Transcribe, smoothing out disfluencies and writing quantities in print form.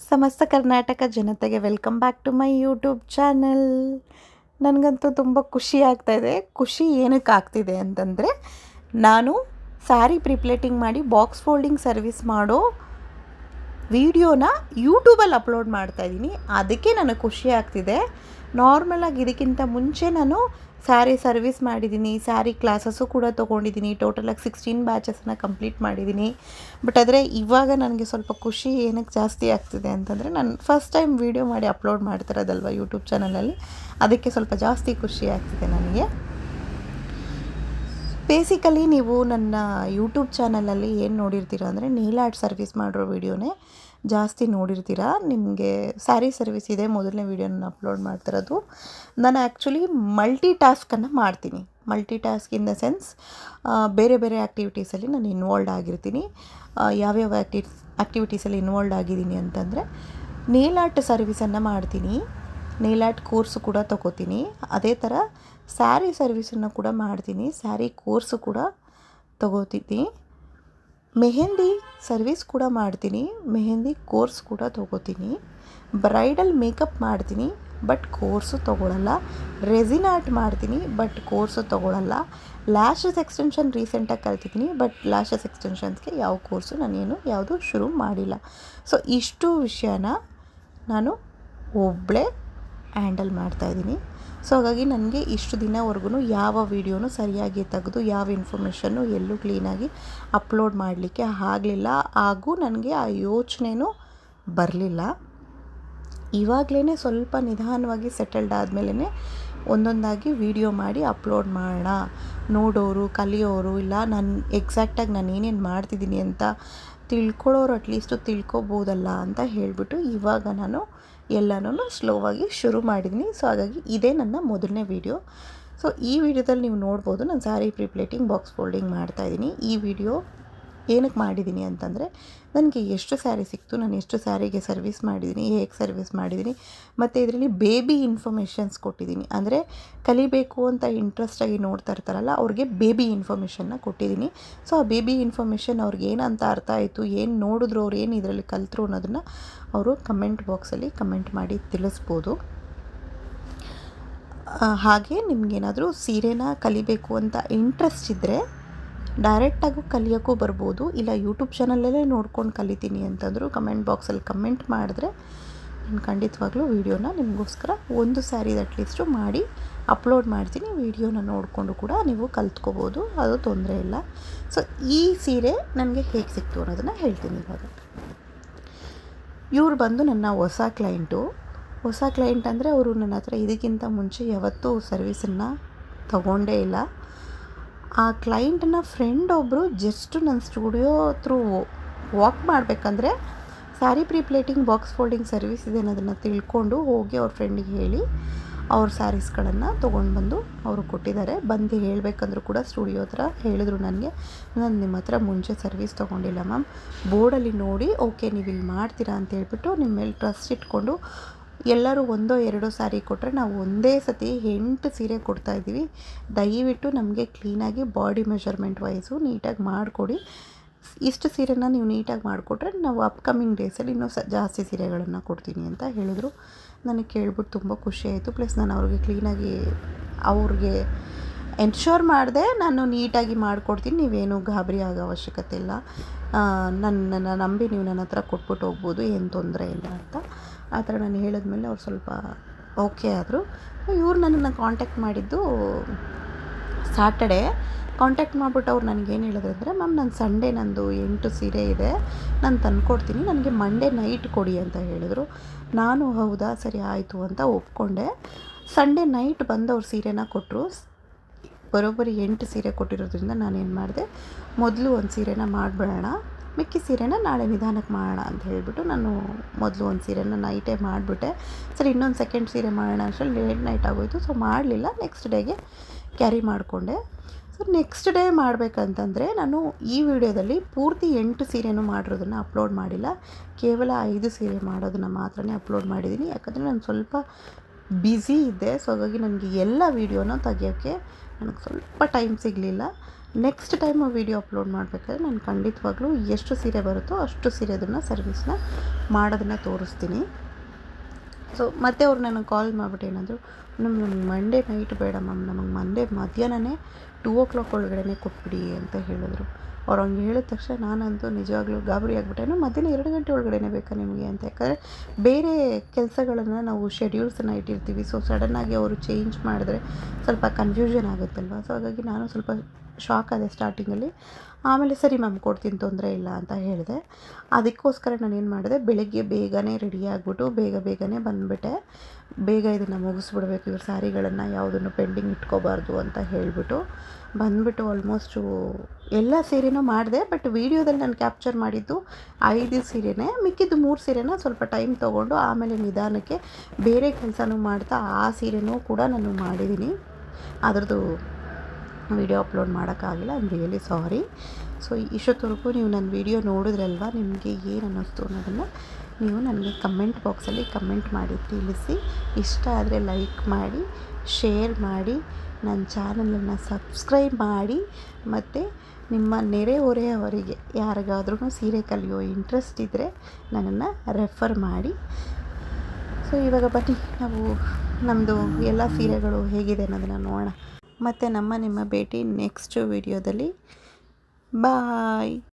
ಸಮಸ್ತ ಕರ್ನಾಟಕ ಜನತೆಗೆ welcome back to my YouTube channel. ನನಗಂತೂ ತುಂಬ ಖುಷಿ ಆಗ್ತಾಯಿದೆ. ಖುಷಿ ಏನಕ್ಕೆ ಆಗ್ತಿದೆ ಅಂತಂದರೆ, ನಾನು ಸ್ಯಾರಿ ಪ್ರಿಪ್ಲೇಟಿಂಗ್ ಮಾಡಿ ಬಾಕ್ಸ್ ಫೋಲ್ಡಿಂಗ್ ಸರ್ವಿಸ್ ಮಾಡೋ ವಿಡಿಯೋನ ಯೂಟ್ಯೂಬಲ್ಲಿ ಅಪ್ಲೋಡ್ ಮಾಡ್ತಾಯಿದ್ದೀನಿ. ಅದಕ್ಕೆ ನನಗೆ ಖುಷಿ ಆಗ್ತಿದೆ. ನಾರ್ಮಲಾಗಿ ಇದಕ್ಕಿಂತ ಮುಂಚೆ ನಾನು ಸ್ಯಾರಿ ಸರ್ವಿಸ್ ಮಾಡಿದ್ದೀನಿ, ಸ್ಯಾರಿ ಕ್ಲಾಸಸ್ಸು ಕೂಡ ತೊಗೊಂಡಿದ್ದೀನಿ. ಟೋಟಲಾಗಿ 16 ಬ್ಯಾಚಸ್ನ ಕಂಪ್ಲೀಟ್ ಮಾಡಿದ್ದೀನಿ. ಬಟ್ ಆದರೆ ಇವಾಗ ನನಗೆ ಸ್ವಲ್ಪ ಖುಷಿ ಏನಕ್ಕೆ ಜಾಸ್ತಿ ಆಗ್ತಿದೆ ಅಂತಂದರೆ, ನಾನು ಫಸ್ಟ್ ಟೈಮ್ ವೀಡಿಯೋ ಮಾಡಿ ಅಪ್ಲೋಡ್ ಮಾಡ್ತಿರೋದಲ್ವ ಯೂಟ್ಯೂಬ್ ಚಾನಲಲ್ಲಿ, ಅದಕ್ಕೆ ಸ್ವಲ್ಪ ಜಾಸ್ತಿ ಖುಷಿ ಆಗ್ತಿದೆ ನನಗೆ. ಬೇಸಿಕಲಿ ನೀವು ನನ್ನ ಯೂಟ್ಯೂಬ್ ಚಾನಲಲ್ಲಿ ಏನು ನೋಡಿರ್ತೀರ ಅಂದರೆ, ನೇಲ್ ಆರ್ಟ್ ಸರ್ವಿಸ್ ಮಾಡಿರೋ ವೀಡಿಯೋನೇ ಜಾಸ್ತಿ ನೋಡಿರ್ತೀರ. ನಿಮಗೆ ಸ್ಯಾರಿ ಸರ್ವಿಸ್ ಇದೆ ಮೊದಲನೇ ವೀಡಿಯೋನ ಅಪ್ಲೋಡ್ ಮಾಡ್ತಿರೋದು. ನಾನು ಆ್ಯಕ್ಚುಲಿ ಮಲ್ಟಿ ಟಾಸ್ಕನ್ನು ಮಾಡ್ತೀನಿ. Multi task in the sense, ಬೇರೆ ಬೇರೆ ಆ್ಯಕ್ಟಿವಿಟೀಸಲ್ಲಿ ನಾನು ಇನ್ವಾಲ್ವ್ ಆಗಿರ್ತೀನಿ. ಯಾವ್ಯಾವ ಆ್ಯಕ್ಟಿವಿಟೀಸಲ್ಲಿ ಇನ್ವಾಲ್ವ್ ಆಗಿದ್ದೀನಿ ಅಂತಂದರೆ, ನೇಲ್ ಆರ್ಟ್ ಸರ್ವಿಸನ್ನು ಮಾಡ್ತೀನಿ, ನೇಲ್ ಆರ್ಟ್ ಕೋರ್ಸು ಕೂಡ ತೊಗೋತೀನಿ. ಅದೇ ಥರ ಸ್ಯಾರಿ ಸರ್ವಿಸನ್ನು ಕೂಡ ಮಾಡ್ತೀನಿ, ಸ್ಯಾರಿ ಕೋರ್ಸು ಕೂಡ ತೊಗೋತೀನಿ. ಮೆಹಂದಿ ಸರ್ವಿಸ್ ಕೂಡ ಮಾಡ್ತೀನಿ, ಮೆಹಂದಿ ಕೋರ್ಸ್ ಕೂಡ ತೊಗೋತೀನಿ. ಬ್ರೈಡಲ್ ಮೇಕಪ್ ಮಾಡ್ತೀನಿ, ಬಟ್ ಕೋರ್ಸು ತೊಗೊಳಲ್ಲ. ರೆಸಿನ್ ಆರ್ಟ್ ಮಾಡ್ತೀನಿ, ಬಟ್ ಕೋರ್ಸು ತೊಗೊಳಲ್ಲ. ಲ್ಯಾಶಸ್ ಎಕ್ಸ್ಟೆನ್ಷನ್ ರೀಸೆಂಟಾಗಿ ಕಲ್ತಿದ್ದೀನಿ, ಬಟ್ ಲ್ಯಾಶಸ್ ಎಕ್ಸ್ಟೆನ್ಷನ್ಸ್ಗೆ ಯಾವ ಕೋರ್ಸು ನಾನೇನು ಯಾವುದು ಶುರು ಮಾಡಿಲ್ಲ. ಸೊ ಇಷ್ಟು ವಿಷಯನ ನಾನು ಒಬ್ಬಳೇ ಹ್ಯಾಂಡಲ್ ಮಾಡ್ತಾಯಿದ್ದೀನಿ. ಸೊ ಹಾಗಾಗಿ ನನಗೆ ಇಷ್ಟು ದಿನವರೆಗೂ ಯಾವ ವೀಡಿಯೋನೂ ಸರಿಯಾಗಿ ತೆಗೆದು ಯಾವ ಇನ್ಫಾರ್ಮೇಷನ್ನು ಎಲ್ಲೂ ಕ್ಲೀನಾಗಿ ಅಪ್ಲೋಡ್ ಮಾಡಲಿಕ್ಕೆ ಆಗಲಿಲ್ಲ. ಹಾಗೂ ನನಗೆ ಆ ಯೋಚನೆಯೂ ಬರಲಿಲ್ಲ. ಇವಾಗಲೇ ಸ್ವಲ್ಪ ನಿಧಾನವಾಗಿ ಸೆಟಲ್ಡ್ ಆದಮೇಲೆ ಒಂದೊಂದಾಗಿ ವೀಡಿಯೋ ಮಾಡಿ ಅಪ್ಲೋಡ್ ಮಾಡೋಣ, ನೋಡೋರು ಕಲಿಯೋರು, ಇಲ್ಲ ನಾನು ಎಕ್ಸಾಕ್ಟಾಗಿ ನಾನು ಏನೇನು ಮಾಡ್ತಿದ್ದೀನಿ ಅಂತ ತಿಳ್ಕೊಳ್ಳೋರು ಅಟ್ಲೀಸ್ಟು ತಿಳ್ಕೊಬೋದಲ್ಲ ಅಂತ ಹೇಳಿಬಿಟ್ಟು ಇವಾಗ ನಾನು ಎಲ್ಲನೂ ಸ್ಲೋವಾಗಿ ಶುರು ಮಾಡಿದ್ದೀನಿ. ಸೊ ಹಾಗಾಗಿ ಇದೇ ನನ್ನ ಮೊದಲನೇ ವೀಡಿಯೋ. ಸೊ ಈ ವಿಡಿಯೋದಲ್ಲಿ ನೀವು ನೋಡ್ಬೋದು, ನಾನು ಸ್ಯಾರಿ ಪ್ರಿಪ್ಲೇಟಿಂಗ್ ಬಾಕ್ಸ್ ಫೋಲ್ಡಿಂಗ್ ಮಾಡ್ತಾಯಿದ್ದೀನಿ. ಈ ವಿಡಿಯೋ ಏನಕ್ಕೆ ಮಾಡಿದ್ದೀನಿ ಅಂತಂದರೆ, ನನಗೆ ಎಷ್ಟು ಸ್ಯಾರಿ ಸಿಕ್ತು, ನಾನು ಎಷ್ಟು ಸ್ಯಾರಿಗೆ ಸರ್ವಿಸ್ ಮಾಡಿದ್ದೀನಿ, ಹೇಗೆ ಸರ್ವಿಸ್ ಮಾಡಿದ್ದೀನಿ, ಮತ್ತು ಇದರಲ್ಲಿ ಬೇಬಿ ಇನ್ಫಾರ್ಮೇಷನ್ಸ್ ಕೊಟ್ಟಿದ್ದೀನಿ. ಅಂದರೆ ಕಲಿಬೇಕು ಅಂತ ಇಂಟ್ರೆಸ್ಟಾಗಿ ನೋಡ್ತಾ ಇರ್ತಾರಲ್ಲ, ಅವ್ರಿಗೆ ಬೇಬಿ ಇನ್ಫಾರ್ಮೇಷನ್ನ ಕೊಟ್ಟಿದ್ದೀನಿ. ಸೊ ಆ ಬೇಬಿ ಇನ್ಫಾರ್ಮೇಷನ್ ಅವ್ರಿಗೆ ಏನಂತ ಅರ್ಥ ಆಯಿತು, ಏನು ನೋಡಿದ್ರು, ಅವ್ರು ಏನು ಇದರಲ್ಲಿ ಕಲಿತರು ಅನ್ನೋದನ್ನು ಅವರು ಕಮೆಂಟ್ ಬಾಕ್ಸಲ್ಲಿ ಕಮೆಂಟ್ ಮಾಡಿ ತಿಳಿಸ್ಬೋದು. ಹಾಗೆ ನಿಮಗೇನಾದರೂ ಸೀರೆನ ಕಲಿಬೇಕು ಅಂತ ಇಂಟ್ರೆಸ್ಟ್ ಇದ್ದರೆ ಡೈರೆಕ್ಟಾಗೂ ಕಲಿಯೋಕ್ಕೂ ಬರ್ಬೋದು. ಇಲ್ಲ ಯೂಟ್ಯೂಬ್ ಚಾನಲಲ್ಲೇ ನೋಡ್ಕೊಂಡು ಕಲಿತೀನಿ ಅಂತಂದರೂ ಕಮೆಂಟ್ ಬಾಕ್ಸಲ್ಲಿ ಕಮೆಂಟ್ ಮಾಡಿದ್ರೆ ನಾನು ಖಂಡಿತವಾಗ್ಲೂ ವೀಡಿಯೋನ ನಿಮಗೋಸ್ಕರ ಒಂದು ಸ್ಯಾರಿದು ಅಟ್ಲೀಸ್ಟು ಮಾಡಿ ಅಪ್ಲೋಡ್ ಮಾಡ್ತೀನಿ. ವೀಡಿಯೋನ ನೋಡಿಕೊಂಡು ಕೂಡ ನೀವು ಕಲ್ತ್ಕೋಬೋದು, ಅದು ತೊಂದರೆ ಇಲ್ಲ. ಸೊ ಈ ಸೀರೆ ನನಗೆ ಹೇಗೆ ಸಿಕ್ತು ಅನ್ನೋದನ್ನು ಹೇಳ್ತೀನಿ ಇವಾಗ. ಇವ್ರು ಬಂದು ನನ್ನ ಹೊಸ ಕ್ಲೈಂಟ್ ಅಂದರೆ ಅವರು ನನ್ನ ಹತ್ರ ಇದಕ್ಕಿಂತ ಮುಂಚೆ ಯಾವತ್ತೂ ಸರ್ವಿಸನ್ನು ತಗೊಂಡೇ ಇಲ್ಲ. ಆ ಕ್ಲೈಂಟ್ನ ಫ್ರೆಂಡ್ ಒಬ್ಬರು ಜಸ್ಟ್ ನನ್ನ ಸ್ಟುಡಿಯೋ ಥ್ರೂ ವಾಕ್ ಮಾಡಬೇಕಂದ್ರೆ ಸ್ಯಾರಿ ಪ್ರಿಪ್ಲೇಟಿಂಗ್ ಬಾಕ್ಸ್ ಫೋಲ್ಡಿಂಗ್ ಸರ್ವಿಸ್ ಇದೆ ಅನ್ನೋದನ್ನು ತಿಳ್ಕೊಂಡು ಹೋಗಿ ಅವ್ರ ಫ್ರೆಂಡಿಗೆ ಹೇಳಿ ಅವ್ರ ಸ್ಯಾರೀಸ್ಗಳನ್ನು ತೊಗೊಂಡು ಬಂದು ಅವರು ಕೊಟ್ಟಿದ್ದಾರೆ. ಬಂದು ಹೇಳಬೇಕಂದ್ರೂ ಕೂಡ ಸ್ಟುಡಿಯೋ ಹತ್ರ ಹೇಳಿದ್ರು ನನಗೆ, ನಾನು ನಿಮ್ಮ ಹತ್ರ ಮುಂಚೆ ಸರ್ವಿಸ್ ತೊಗೊಂಡಿಲ್ಲ ಮ್ಯಾಮ್, ಬೋರ್ಡಲ್ಲಿ ನೋಡಿ ಓಕೆ ನೀವು ಇಲ್ಲಿ ಮಾಡ್ತೀರಾ ಅಂತ ಹೇಳ್ಬಿಟ್ಟು ನಿಮ್ಮ ಮೇಲೆ ಟ್ರಸ್ಟ್ ಇಟ್ಕೊಂಡು ಎಲ್ಲರೂ ಒಂದೋ ಎರಡೋ ಸ್ಯಾರಿ ಕೊಟ್ಟರೆ ನಾವು ಒಂದೇ ಸತಿ 8 ಸೀರೆ ಕೊಡ್ತಾಯಿದ್ದೀವಿ. ದಯವಿಟ್ಟು ನಮಗೆ ಕ್ಲೀನಾಗಿ ಬಾಡಿ ಮೆಷರ್ಮೆಂಟ್ ವೈಸು ನೀಟಾಗಿ ಮಾಡಿಕೊಡಿ. ಇಷ್ಟು ಸೀರೆನ ನೀವು ನೀಟಾಗಿ ಮಾಡಿಕೊಟ್ರೆ ನಾವು ಅಪ್ಕಮಿಂಗ್ ಡೇಸಲ್ಲಿ ಇನ್ನೂ ಜಾಸ್ತಿ ಸೀರೆಗಳನ್ನು ಕೊಡ್ತೀನಿ ಅಂತ ಹೇಳಿದ್ರು. ನನಗೆ ಕೇಳ್ಬಿಟ್ಟು ತುಂಬ ಖುಷಿ ಆಯಿತು. ಪ್ಲಸ್ ನಾನು ಅವ್ರಿಗೆ ಎನ್ಶೋರ್ ಮಾಡಿದೆ, ನಾನು ನೀಟಾಗಿ ಮಾಡಿಕೊಡ್ತೀನಿ, ನೀವೇನು ಗಾಬರಿ ಆಗೋ ಅವಶ್ಯಕತೆ ಇಲ್ಲ, ನನ್ನನ್ನು ನಂಬಿ ನೀವು ನನ್ನ ಹತ್ರ ಕೊಟ್ಬಿಟ್ಟು ಹೋಗ್ಬೋದು, ಏನು ತೊಂದರೆ ಇಲ್ಲ ಅಂತ. ಆ ಥರ ನಾನು ಹೇಳಿದ್ಮೇಲೆ ಅವ್ರು ಸ್ವಲ್ಪ ಓಕೆ ಆದರು. ಇವ್ರು ನನ್ನನ್ನು ಕಾಂಟ್ಯಾಕ್ಟ್ ಮಾಡಿದ್ದು ಸ್ಯಾಟರ್ಡೇ. ಕಾಂಟ್ಯಾಕ್ಟ್ ಮಾಡಿಬಿಟ್ಟು ಅವ್ರು ನನಗೇನು ಹೇಳಿದ್ರು ಅಂದರೆ, ಮ್ಯಾಮ್ ನಾನು ಸಂಡೇ ನಂದು 8 ಸೀರೆ ಇದೆ, ನಾನು ತಂದುಕೊಡ್ತೀನಿ, ನನಗೆ ಮಂಡೇ ನೈಟ್ ಕೊಡಿ ಅಂತ ಹೇಳಿದರು. ನಾನು ಹೌದಾ ಸರಿ ಆಯಿತು ಅಂತ ಒಪ್ಕೊಂಡೆ. ಸಂಡೇ ನೈಟ್ ಬಂದು ಅವ್ರು ಸೀರೆನ ಕೊಟ್ಟರು. ಬರೋಬ್ಬರಿ 8 ಸೀರೆ ಕೊಟ್ಟಿರೋದ್ರಿಂದ ನಾನೇನು ಮಾಡಿದೆ, ಮೊದಲು ಒಂದು ಸೀರೆನ ಮಾಡಿಬಿಡೋಣ, ಮಿಕ್ಕಿ ಸೀರೆನ ನಾಳೆ ನಿಧಾನಕ್ಕೆ ಮಾಡೋಣ ಅಂತ ಹೇಳಿಬಿಟ್ಟು ನಾನು ಮೊದಲು ಒಂದು ಸೀರೆನ ನೈಟೇ ಮಾಡಿಬಿಟ್ಟೆ. ಸರಿ ಇನ್ನೊಂದು ಸೆಕೆಂಡ್ ಸೀರೆ ಮಾಡೋಣ ಅಷ್ಟರಲ್ಲಿ ಲೇಟ್ ನೈಟ್ ಆಗೋಯಿತು. ಸೊ ಮಾಡಲಿಲ್ಲ, ನೆಕ್ಸ್ಟ್ ಡೇಗೆ ಕ್ಯಾರಿ ಮಾಡಿಕೊಂಡೆ. ಸೊ ನೆಕ್ಸ್ಟ್ ಡೇ ಮಾಡಬೇಕಂತಂದರೆ ನಾನು ಈ ವಿಡಿಯೋದಲ್ಲಿ ಪೂರ್ತಿ 8 ಸೀರೆನೂ ಮಾಡಿರೋದನ್ನು ಅಪ್ಲೋಡ್ ಮಾಡಿಲ್ಲ, ಕೇವಲ 5 ಸೀರೆ ಮಾಡೋದನ್ನು ಮಾತ್ರನೇ ಅಪ್ಲೋಡ್ ಮಾಡಿದ್ದೀನಿ. ಯಾಕಂದರೆ ನಾನು ಸ್ವಲ್ಪ ಬ್ಯುಸಿ ಇದ್ದೆ. ಸೊ ಹಾಗಾಗಿ ನನಗೆ ಎಲ್ಲ ವೀಡಿಯೋನ ತೆಗಿಯೋಕ್ಕೆ ನನಗೆ ಸ್ವಲ್ಪ ಟೈಮ್ ಸಿಗಲಿಲ್ಲ. ನೆಕ್ಸ್ಟ್ ಟೈಮ್ ವೀಡಿಯೋ ಅಪ್ಲೋಡ್ ಮಾಡಬೇಕಾದ್ರೆ ನಾನು ಖಂಡಿತವಾಗ್ಲೂ ಎಷ್ಟು ಸೀರೆ ಬರುತ್ತೋ ಅಷ್ಟು ಸೀರೆದನ್ನು ಸರ್ವಿಸ್ನ ಮಾಡೋದನ್ನು ತೋರಿಸ್ತೀನಿ. ಸೊ ಮತ್ತೆ ಅವ್ರು ನನಗೆ ಕಾಲ್ ಮಾಡಿಬಿಟ್ಟು ಏನಾದರೂ, ನಮಗೆ ಮಂಡೇ ನೈಟ್ ಬೇಡ ಮ್ಯಾಮ್, ನಮಗೆ ಮಂಡೇ ಮಧ್ಯಾಹ್ನನೇ 2 ಒಳಗಡೆ ಕೊಟ್ಬಿಡಿ ಅಂತ ಹೇಳಿದ್ರು. ಅವ್ರು ಹಂಗೆ ಹೇಳಿದ ತಕ್ಷಣ ನಾನಂತೂ ನಿಜವಾಗ್ಲೂ ಗಾಬರಿ ಆಗಿಬಿಟ್ಟೆ. ಮಧ್ಯಾಹ್ನ 2 ಗಂಟೆ ಒಳಗಡೆ ಬೇಕಾ ನಿಮಗೆ ಅಂತ. ಯಾಕಂದರೆ ಬೇರೆ ಕೆಲಸಗಳನ್ನು ನಾವು ಶೆಡ್ಯೂಲ್ಸನ್ನು ಇಟ್ಟಿರ್ತೀವಿ. ಸೊ ಸಡನ್ನಾಗಿ ಅವರು ಚೇಂಜ್ ಮಾಡಿದ್ರೆ ಸ್ವಲ್ಪ ಕನ್ಫ್ಯೂಷನ್ ಆಗುತ್ತಲ್ವ. ಸೊ ಹಾಗಾಗಿ ನಾನು ಸ್ವಲ್ಪ ಶಾಕ್ ಆದೆ ಸ್ಟಾರ್ಟಿಂಗಲ್ಲಿ. ಆಮೇಲೆ ಸರಿ ಮ್ಯಾಮ್ ಕೊಡ್ತೀನಿ, ತೊಂದರೆ ಇಲ್ಲ ಅಂತ ಹೇಳಿದೆ. ಅದಕ್ಕೋಸ್ಕರ ನಾನೇನು ಮಾಡಿದೆ, ಬೆಳಗ್ಗೆ ಬೇಗನೆ ರೆಡಿ ಆಗಿಬಿಟ್ಟು ಬೇಗನೆ ಬಂದುಬಿಟ್ಟೆ. ಬೇಗ ಇದನ್ನು ಮುಗಿಸ್ಬಿಡ್ಬೇಕು, ಇವ್ರ ಸ್ಯಾರಿಗಳನ್ನು ಯಾವುದನ್ನು ಪೆಂಡಿಂಗ್ ಇಟ್ಕೋಬಾರ್ದು ಅಂತ ಹೇಳಿಬಿಟ್ಟು ಬಂದುಬಿಟ್ಟು ಆಲ್ಮೋಸ್ಟು ಎಲ್ಲ ಸೀರೆನೂ ಮಾಡಿದೆ. ಬಟ್ ವೀಡಿಯೋದಲ್ಲಿ ನಾನು ಕ್ಯಾಪ್ಚರ್ ಮಾಡಿದ್ದು 5 ಸೀರೆನೇ. ಮಿಕ್ಕಿದ್ದು 3 ಸೀರೆನ ಸ್ವಲ್ಪ ಟೈಮ್ ತೊಗೊಂಡು ಆಮೇಲೆ ನಿಧಾನಕ್ಕೆ ಬೇರೆ ಕೆಲಸನೂ ಮಾಡ್ತಾ ಆ ಸೀರೆನೂ ಕೂಡ ನಾನು ಮಾಡಿದ್ದೀನಿ. ಅದರದ್ದು ವೀಡಿಯೋ ಅಪ್ಲೋಡ್ ಮಾಡೋಕ್ಕಾಗಿಲ್ಲ. I am really sorry. So ಇಷ್ಟೊತ್ತವರೆಗೂ ನೀವು ನನ್ನ ವೀಡಿಯೋ ನೋಡಿದ್ರಲ್ವ, ನಿಮಗೆ ಏನು ಅನ್ನಿಸ್ತು ಅನ್ನೋದನ್ನು ನೀವು ನನಗೆ ಕಮೆಂಟ್ ಬಾಕ್ಸಲ್ಲಿ ಕಮೆಂಟ್ ಮಾಡಿ ತಿಳಿಸಿ. ಇಷ್ಟ ಆದರೆ ಲೈಕ್ ಮಾಡಿ, ಶೇರ್ ಮಾಡಿ, ನನ್ನ ಚಾನಲನ್ನು ಸಬ್ಸ್ಕ್ರೈಬ್ ಮಾಡಿ, ಮತ್ತು ನಿಮ್ಮ ನೆರೆಹೊರೆಯವರಿಗೆ ಯಾರಿಗಾದ್ರೂ ಸೀರೆ ಕಲಿಯೋ ಇಂಟ್ರೆಸ್ಟ್ ಇದ್ದರೆ ನನ್ನನ್ನು ರೆಫರ್ ಮಾಡಿ. ಸೊ ಇವಾಗ ಬನ್ನಿ ನಾವು ನಮ್ಮದು ಎಲ್ಲ ಸೀರೆಗಳು ಹೇಗಿದೆ ಅನ್ನೋದನ್ನು ನೋಡೋಣ. ಮತ್ತು ನಿಮ್ಮ ಭೇಟಿ ನೆಕ್ಸ್ಟ್ ವೀಡಿಯೋದಲ್ಲಿ. ಬಾಯ್.